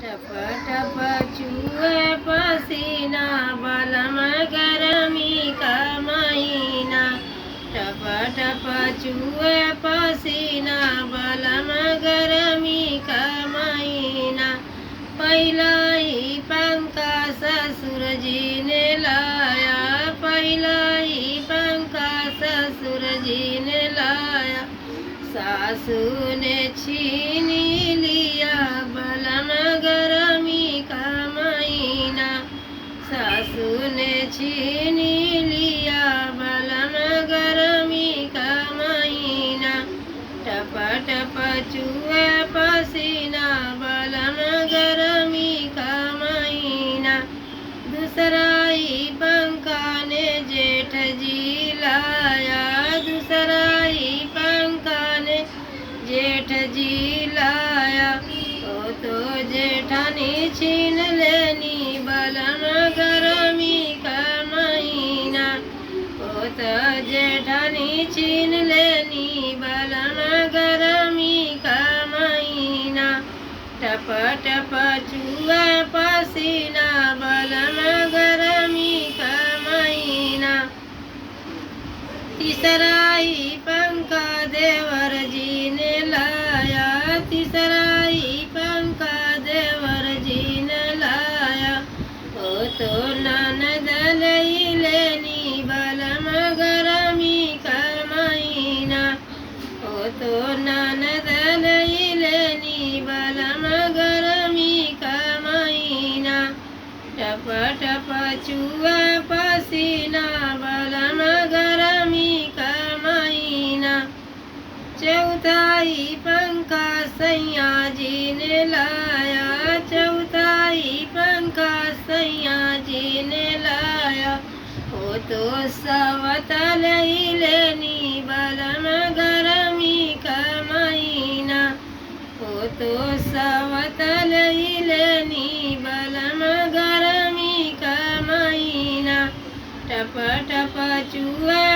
टप टप चूहे पसीना बलम गरमी का महीना। टप टप चूहे पसीना बलम गरमी का महीना। पहला ही पंखा ससुर जी ने लाया, पहला ही पंखा ससुर जी ने लाया। सासू ने छीन लिया बलम गरमी का महीना। सासू ने छीन लिया बलम गरमी का महीना। टप टप चूहे पसीना बलम गरमी का महीना। दूसरा ही पंखा ने जेठ जी लाया, दूसरा ही पंखा ने जेठ जी लाया। ओ तो जेठानी छीन लेनी बलम गरमी का महीना। ओ तो जेठानी छीन लेनी बलम गरमी का महीना। टप टप चूहे पसीना बलम गरमी का महीना। तीसरा ही पंखा देवर जी ने लाया, तीसरा ही पंखा देवर जी ने लाया। ओ तो ननद लई लेनी बलम गरमी का महीना। ओ तो ननद लई लेनी बलम गरमी का महीना। टप टप चूहे पसीना बलम गरमी का महीना। चौथा ही पंखा सैया जी ने लाया, चौथा ही पंखा सैया जी ने लाया। ओ तो सवत लई लेनी बलम गरमी का महीना। ओ तो सवत लई लेनी बलम गरमी का महीना। टप टप चूहे